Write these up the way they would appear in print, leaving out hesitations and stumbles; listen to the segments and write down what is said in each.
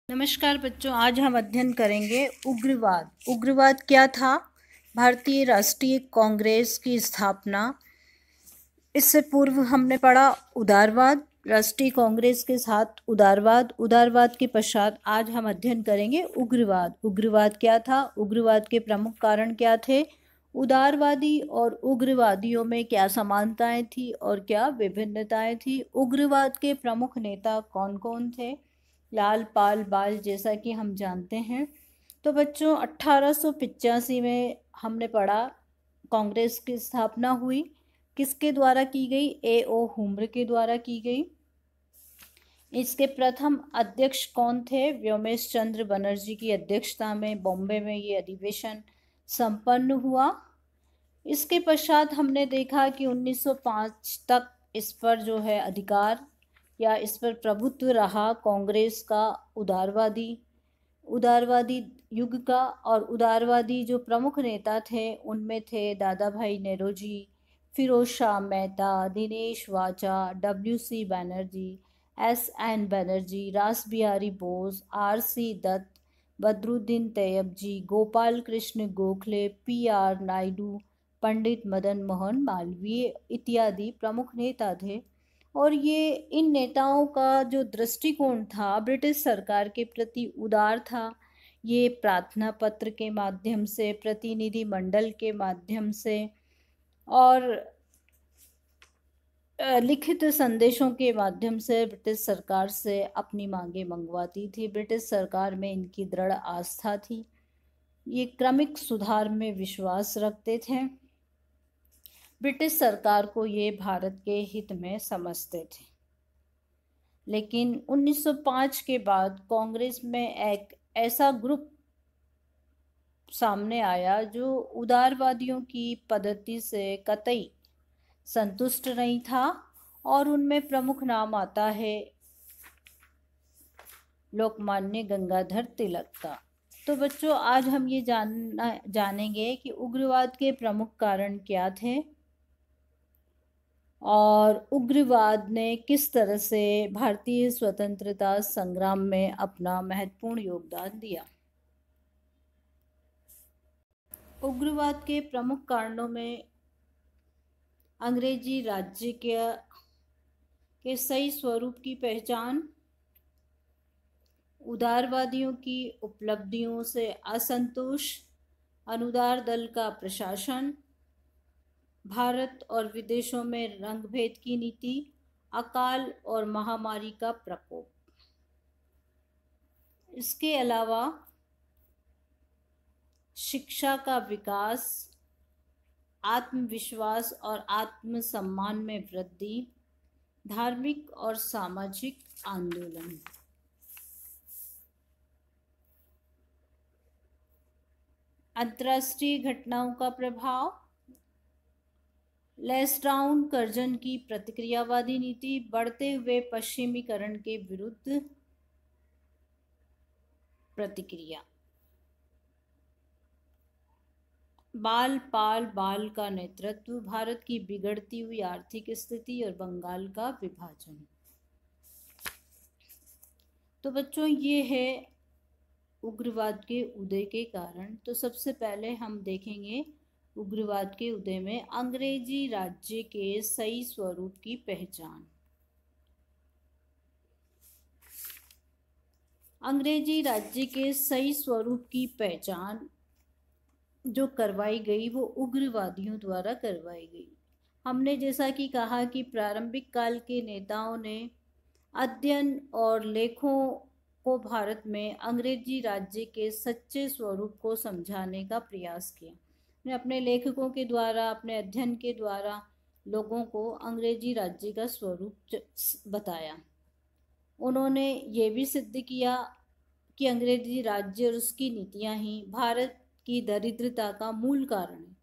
नमस्कार बच्चों, आज हम अध्ययन करेंगे उग्रवाद। उग्रवाद क्या था? भारतीय राष्ट्रीय कांग्रेस की स्थापना। इससे पूर्व हमने पढ़ा उदारवाद, राष्ट्रीय कांग्रेस के साथ उदारवाद। उदारवाद के पश्चात आज हम अध्ययन करेंगे उग्रवाद। उग्रवाद क्या था? उग्रवाद के प्रमुख कारण क्या थे? उदारवादी और उग्रवादियों में क्या समानताएं थी और क्या विभिन्नताएं थी? उग्रवाद के प्रमुख नेता कौन कौन थे? लाल पाल बाल, जैसा कि हम जानते हैं। तो बच्चों, 1885 में हमने पढ़ा कांग्रेस की स्थापना हुई। किसके द्वारा की गई? A.O. हुम्र के द्वारा की गई। इसके प्रथम अध्यक्ष कौन थे? व्योमेश चंद्र बनर्जी की अध्यक्षता में बॉम्बे में ये अधिवेशन संपन्न हुआ। इसके पश्चात हमने देखा कि 1905 तक इस पर जो है अधिकार या इस पर प्रभुत्व रहा कांग्रेस का उदारवादी युग का। और उदारवादी जो प्रमुख नेता थे उनमें थे दादा भाई नेरोजी, फिरोज शाह मेहता, दिनेश वाचा, W.C. बैनर्जी, S.N. बनर्जी, रास बिहारी बोस, R.C. दत्त, बदरुद्दीन तैयबजी, गोपाल कृष्ण गोखले, P.R. नायडू, पंडित मदन मोहन मालवीय इत्यादि प्रमुख नेता थे। और ये इन नेताओं का जो दृष्टिकोण था ब्रिटिश सरकार के प्रति उदार था। ये प्रार्थना पत्र के माध्यम से, प्रतिनिधि मंडल के माध्यम से और लिखित संदेशों के माध्यम से ब्रिटिश सरकार से अपनी मांगे मंगवाती थी। ब्रिटिश सरकार में इनकी दृढ़ आस्था थी। ये क्रमिक सुधार में विश्वास रखते थे। ब्रिटिश सरकार को ये भारत के हित में समझते थे। लेकिन 1905 के बाद कांग्रेस में एक ऐसा ग्रुप सामने आया जो उदारवादियों की पद्धति से कतई संतुष्ट नहीं था। और उनमें प्रमुख नाम आता है लोकमान्य गंगाधर तिलक का। तो बच्चों, आज हम ये जानेंगे कि उग्रवाद के प्रमुख कारण क्या थे और उग्रवाद ने किस तरह से भारतीय स्वतंत्रता संग्राम में अपना महत्वपूर्ण योगदान दिया। उग्रवाद के प्रमुख कारणों में अंग्रेजी राज्य के सही स्वरूप की पहचान, उदारवादियों की उपलब्धियों से असंतोष, अनुदार दल का प्रशासन, भारत और विदेशों में रंगभेद की नीति, अकाल और महामारी का प्रकोप। इसके अलावा शिक्षा का विकास, आत्मविश्वास और आत्मसम्मान में वृद्धि, धार्मिक और सामाजिक आंदोलन। अंतर्राष्ट्रीय घटनाओं का प्रभाव, लेस्डाउन कर्जन की प्रतिक्रियावादी नीति, बढ़ते हुए पश्चिमीकरण के विरुद्ध प्रतिक्रिया, बाल पाल बाल का नेतृत्व, भारत की बिगड़ती हुई आर्थिक स्थिति और बंगाल का विभाजन। तो बच्चों, ये है उग्रवाद के उदय के कारण। तो सबसे पहले हम देखेंगे उग्रवाद के उदय में अंग्रेजी राज्य के सही स्वरूप की पहचान। अंग्रेजी राज्य के सही स्वरूप की पहचान जो करवाई गई वो उग्रवादियों द्वारा करवाई गई। हमने जैसा कि कहा कि प्रारंभिक काल के नेताओं ने अध्ययन और लेखों को भारत में अंग्रेजी राज्य के सच्चे स्वरूप को समझाने का प्रयास किया। उन्हें अपने लेखकों के द्वारा, अपने अध्ययन के द्वारा लोगों को अंग्रेजी राज्य का स्वरूप बताया। उन्होंने ये भी सिद्ध किया कि अंग्रेजी राज्य और उसकी नीतियां ही भारत की दरिद्रता का मूल कारण है।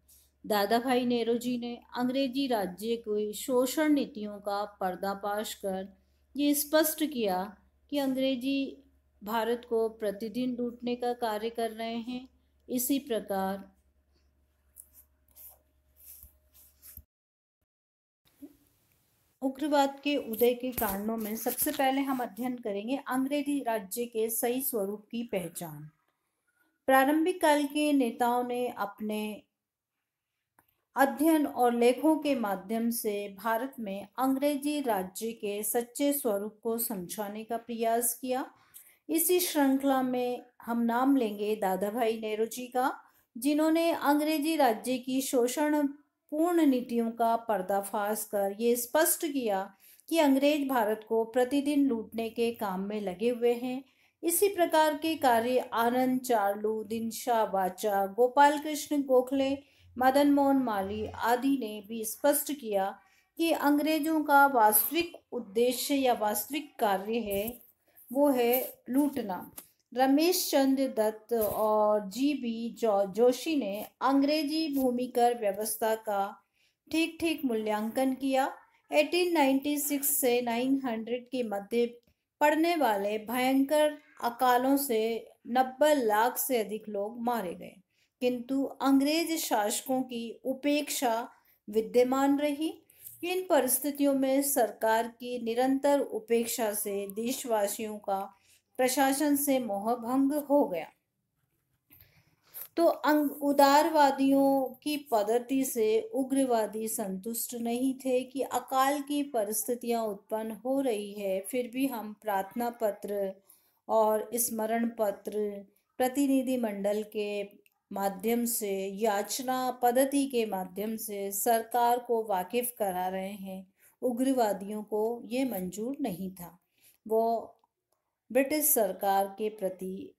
दादा भाई नेरोजी ने अंग्रेजी राज्य की शोषण नीतियों का पर्दाफाश कर ये स्पष्ट किया कि अंग्रेजी भारत को प्रतिदिन लूटने का कार्य कर रहे हैं। इसी प्रकार उग्रवाद के उदय के कारणों में सबसे पहले हम अध्ययन करेंगे अंग्रेजी राज्य के सही स्वरूप की पहचान। प्रारंभिक काल के नेताओं ने अपने अध्ययन और लेखों के माध्यम से भारत में अंग्रेजी राज्य के सच्चे स्वरूप को समझाने का प्रयास किया। इसी श्रृंखला में हम नाम लेंगे दादा भाई नेहरू जी का, जिन्होंने अंग्रेजी राज्य की शोषण पूर्ण नीतियों का पर्दाफाश कर ये स्पष्ट किया कि अंग्रेज भारत को प्रतिदिन लूटने के काम में लगे हुए हैं। इसी प्रकार के कार्य आनंद चार्लू, दिनशा वाचा, गोपाल कृष्ण गोखले, मदन मोहन मालवीय आदि ने भी स्पष्ट किया कि अंग्रेजों का वास्तविक उद्देश्य या वास्तविक कार्य है वो है लूटना। रमेश चंद्र दत्त और जोशी ने अंग्रेजी भूमिकर व्यवस्था का ठीक ठीक मूल्यांकन किया। 1896 से 900 के मध्य पड़ने वाले भयंकर अकालों से 90 लाख से अधिक लोग मारे गए, किंतु अंग्रेज शासकों की उपेक्षा विद्यमान रही। इन परिस्थितियों में सरकार की निरंतर उपेक्षा से देशवासियों का प्रशासन से मोहभंग हो गया। तो उदारवादियों की पद्धति से उग्रवादी संतुष्ट नहीं थे कि अकाल की परिस्थितियां उत्पन्न हो रही है, फिर भी हम प्रार्थना पत्र और स्मरण पत्र, प्रतिनिधि मंडल के माध्यम से, याचना पद्धति के माध्यम से सरकार को वाकिफ करा रहे हैं। उग्रवादियों को ये मंजूर नहीं था। वो ब्रिटिश सरकार के प्रति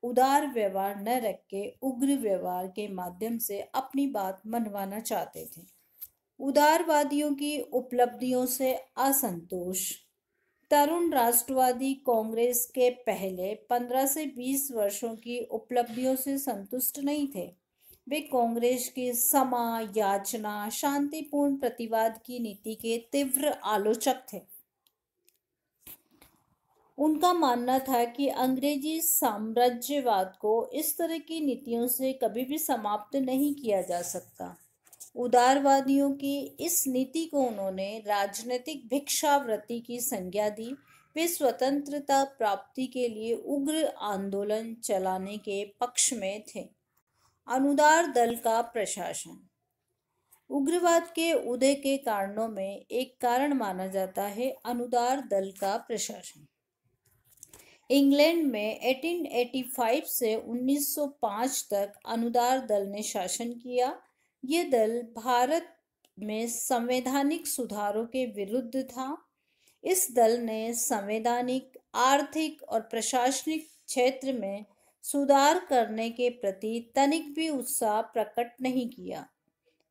उदार व्यवहार न रख के उग्र व्यवहार के माध्यम से अपनी बात मनवाना चाहते थे। उदारवादियों की उपलब्धियों से असंतोष। तरुण राष्ट्रवादी कांग्रेस के पहले 15 से 20 वर्षों की उपलब्धियों से संतुष्ट नहीं थे। वे कांग्रेस की समा, याचना, शांतिपूर्ण प्रतिवाद की नीति के तीव्र आलोचक थे। उनका मानना था कि अंग्रेजी साम्राज्यवाद को इस तरह की नीतियों से कभी भी समाप्त नहीं किया जा सकता। उदारवादियों की इस नीति को उन्होंने राजनीतिक भिक्षावृत्ति की संज्ञा दी। वे स्वतंत्रता प्राप्ति के लिए उग्र आंदोलन चलाने के पक्ष में थे। अनुदार दल का प्रशासन। उग्रवाद के उदय के कारणों में एक कारण माना जाता है अनुदार दल का प्रशासन। इंग्लैंड में 1885 से 1905 तक अनुदार दल ने शासन किया। ये दल भारत में संवैधानिक सुधारों के विरुद्ध था। इस दल ने संवैधानिक, आर्थिक और प्रशासनिक क्षेत्र में सुधार करने के प्रति तनिक भी उत्साह प्रकट नहीं किया।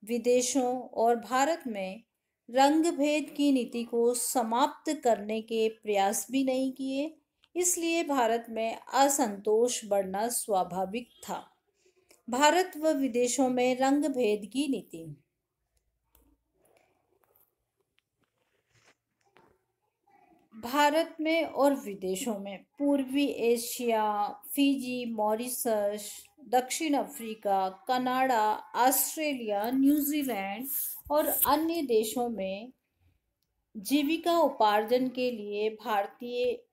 विदेशों और भारत में रंग भेद की नीति को समाप्त करने के प्रयास भी नहीं किए, इसलिए भारत में असंतोष बढ़ना स्वाभाविक था। भारत व विदेशों में रंग भेद की नीति। भारत में और विदेशों में पूर्वी एशिया, फिजी, मॉरिशस, दक्षिण अफ्रीका, कनाडा, ऑस्ट्रेलिया, न्यूजीलैंड और अन्य देशों में जीविका उपार्जन के लिए भारतीय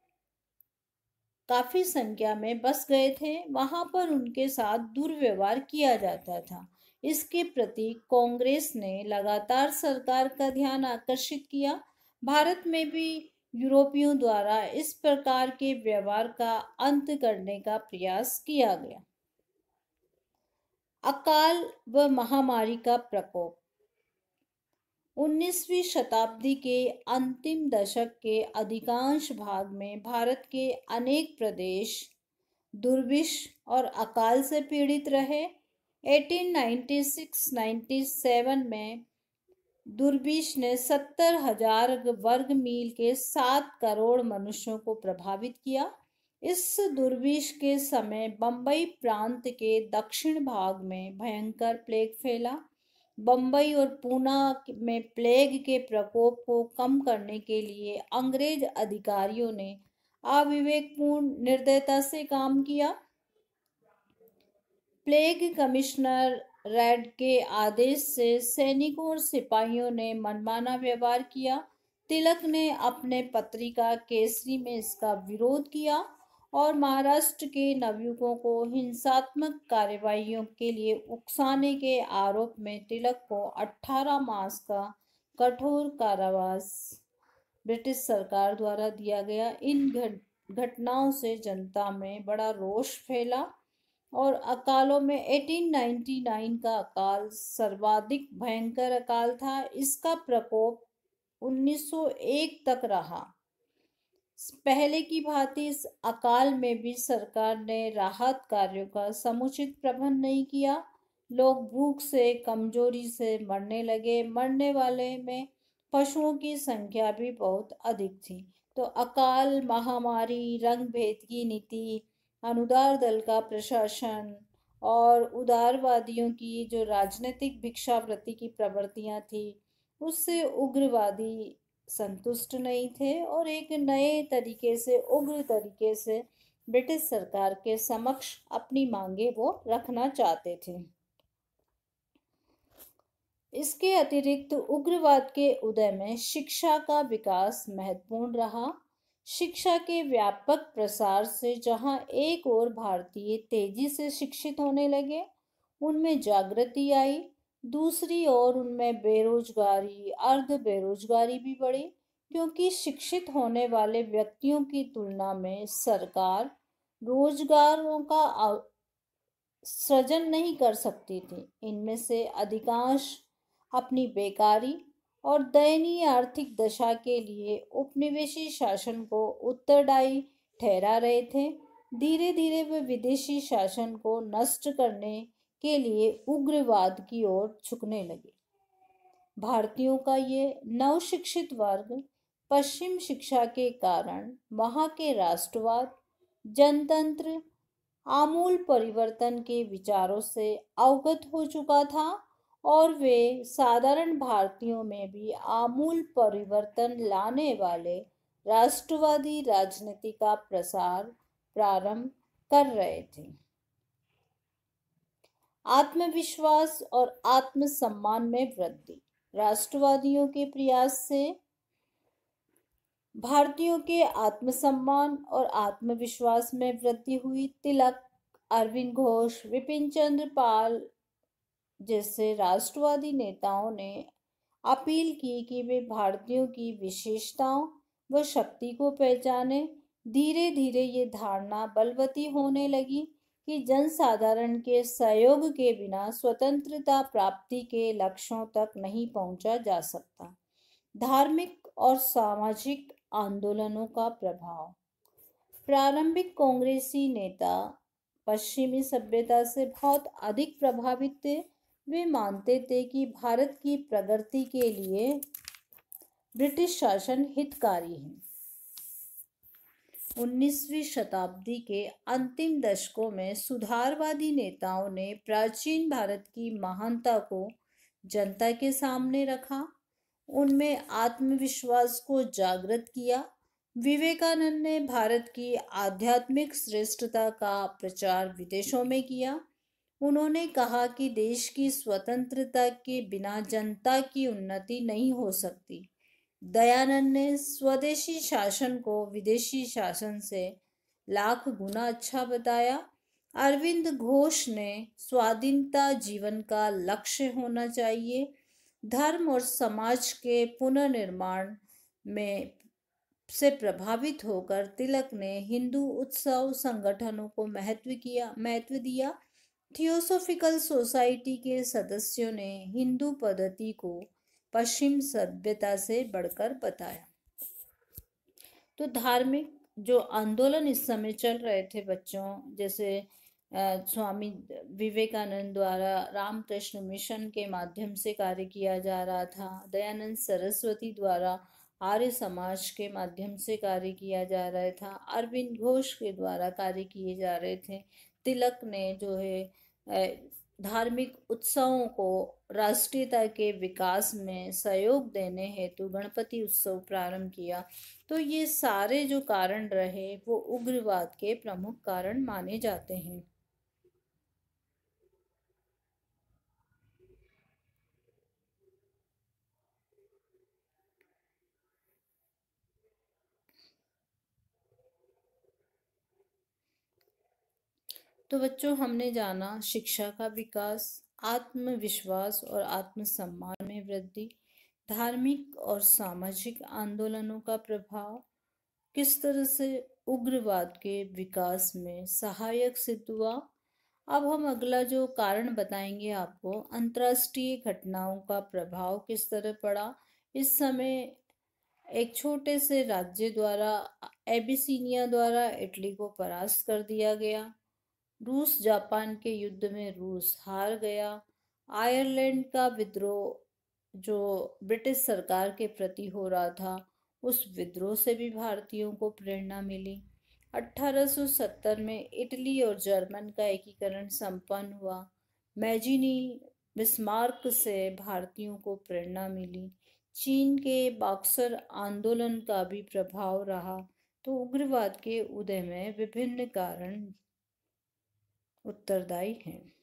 काफी संख्या में बस गए थे। वहां पर उनके साथ दुर्व्यवहार किया जाता था। इसके प्रति कांग्रेस ने लगातार सरकार का ध्यान आकर्षित किया। भारत में भी यूरोपियों द्वारा इस प्रकार के व्यवहार का अंत करने का प्रयास किया गया। अकाल व महामारी का प्रकोप। 19वीं शताब्दी के अंतिम दशक के अधिकांश भाग में भारत के अनेक प्रदेश दुर्भिक्ष और अकाल से पीड़ित रहे। 1896-97 में दुर्भिक्ष ने 70,000 वर्ग मील के 7 करोड़ मनुष्यों को प्रभावित किया। इस दुर्भिक्ष के समय बम्बई प्रांत के दक्षिण भाग में भयंकर प्लेग फैला। बम्बई और पूना में प्लेग के प्रकोप को कम करने के लिए अंग्रेज अधिकारियों ने अविवेकपूर्ण निर्दयता से काम किया। प्लेग कमिश्नर रेड के आदेश से सैनिकों और सिपाहियों ने मनमाना व्यवहार किया। तिलक ने अपने पत्रिका केसरी में इसका विरोध किया और महाराष्ट्र के नवयुवकों को हिंसात्मक कार्यवाहियों के लिए उकसाने के आरोप में तिलक को 18 मास का कठोर कारावास ब्रिटिश सरकार द्वारा दिया गया। इन घटनाओं से जनता में बड़ा रोष फैला और अकालों में 1899 का अकाल सर्वाधिक भयंकर अकाल था। इसका प्रकोप 1901 तक रहा। पहले की भांति इस अकाल में भी सरकार ने राहत कार्यों का समुचित प्रबंध नहीं किया। लोग भूख से, कमजोरी से मरने लगे। मरने वाले में पशुओं की संख्या भी बहुत अधिक थी। तो अकाल, महामारी, रंग भेद की नीति, अनुदार दल का प्रशासन और उदारवादियों की जो राजनीतिक भिक्षावृत्ति की प्रवृत्तियां थी, उससे उग्रवादी संतुष्ट नहीं थे और एक नए तरीके से, उग्र तरीके से ब्रिटिश सरकार के समक्ष अपनी मांगे वो रखना चाहते थे। इसके अतिरिक्त उग्रवाद के उदय में शिक्षा का विकास महत्वपूर्ण रहा। शिक्षा के व्यापक प्रसार से जहां एक और भारतीय तेजी से शिक्षित होने लगे, उनमें जागृति आई, दूसरी ओर उनमें बेरोजगारी, अर्ध बेरोजगारी भी बढ़ी, क्योंकि शिक्षित होने वाले व्यक्तियों की तुलना में सरकार रोजगारों का सृजन नहीं कर सकती थी। इनमें से अधिकांश अपनी बेकारी और दयनीय आर्थिक दशा के लिए उपनिवेशी शासन को उत्तरदायी ठहरा रहे थे। धीरे धीरे वे विदेशी शासन को नष्ट करने के लिए उग्रवाद की ओर झुकने लगे। भारतीयों का ये नवशिक्षित वर्ग पश्चिम शिक्षा के कारण वहां के राष्ट्रवाद, जनतंत्र, आमूल परिवर्तन के विचारों से अवगत हो चुका था और वे साधारण भारतीयों में भी आमूल परिवर्तन लाने वाले राष्ट्रवादी राजनीति का प्रसार प्रारंभ कर रहे थे। आत्मविश्वास और आत्मसम्मान में वृद्धि। राष्ट्रवादियों के प्रयास से भारतीयों के आत्मसम्मान और आत्मविश्वास में वृद्धि हुई। तिलक, अरविंद घोष, विपिन चंद्र पाल जैसे राष्ट्रवादी नेताओं ने अपील की कि वे भारतीयों की विशेषताओं व शक्ति को पहचाने। धीरे धीरे ये धारणा बलवती होने लगी कि जनसाधारण के सहयोग के बिना स्वतंत्रता प्राप्ति के लक्ष्यों तक नहीं पहुंचा जा सकता। धार्मिक और सामाजिक आंदोलनों का प्रभाव। प्रारंभिक कांग्रेसी नेता पश्चिमी सभ्यता से बहुत अधिक प्रभावित थे। वे मानते थे कि भारत की प्रगति के लिए ब्रिटिश शासन हितकारी है। 19वीं शताब्दी के अंतिम दशकों में सुधारवादी नेताओं ने प्राचीन भारत की महानता को जनता के सामने रखा, उनमें आत्मविश्वास को जागृत किया। विवेकानंद ने भारत की आध्यात्मिक श्रेष्ठता का प्रचार विदेशों में किया। उन्होंने कहा कि देश की स्वतंत्रता के बिना जनता की उन्नति नहीं हो सकती। दयानंद ने स्वदेशी शासन को विदेशी शासन से लाख गुना अच्छा बताया। अरविंद घोष ने स्वाधीनता जीवन का लक्ष्य होना चाहिए। धर्म और समाज के पुनर्निर्माण में से प्रभावित होकर तिलक ने हिंदू उत्सव संगठनों को महत्व दिया। थियोसॉफिकल सोसाइटी के सदस्यों ने हिंदू पद्धति को पश्चिम सभ्यता से बढ़कर बताया। तो धार्मिक जो आंदोलन इस समय चल रहे थे बच्चों, जैसे स्वामी विवेकानंद द्वारा रामकृष्ण मिशन के माध्यम से कार्य किया जा रहा था, दयानंद सरस्वती द्वारा आर्य समाज के माध्यम से कार्य किया जा रहा था, अरविंद घोष के द्वारा कार्य किए जा रहे थे। तिलक ने जो है धार्मिक उत्सवों को राष्ट्रीयता के विकास में सहयोग देने हेतु गणपति उत्सव प्रारंभ किया। तो ये सारे जो कारण रहे वो उग्रवाद के प्रमुख कारण माने जाते हैं। तो बच्चों, हमने जाना शिक्षा का विकास, आत्मविश्वास और आत्मसम्मान में वृद्धि, धार्मिक और सामाजिक आंदोलनों का प्रभाव किस तरह से उग्रवाद के विकास में सहायक सिद्ध हुआ। अब हम अगला जो कारण बताएंगे आपको, अंतर्राष्ट्रीय घटनाओं का प्रभाव किस तरह पड़ा। इस समय एक छोटे से राज्य द्वारा, एबिसिनिया द्वारा इटली को परास्त कर दिया गया। रूस जापान के युद्ध में रूस हार गया। आयरलैंड का विद्रोह जो ब्रिटिश सरकार के प्रति हो रहा था, उस विद्रोह से भी भारतीयों को प्रेरणा मिली। 1870 में इटली और जर्मन का एकीकरण संपन्न हुआ। मैजिनी बिस्मार्क से भारतीयों को प्रेरणा मिली। चीन के बॉक्सर आंदोलन का भी प्रभाव रहा। तो उग्रवाद के उदय में विभिन्न कारण उत्तरदायी हैं।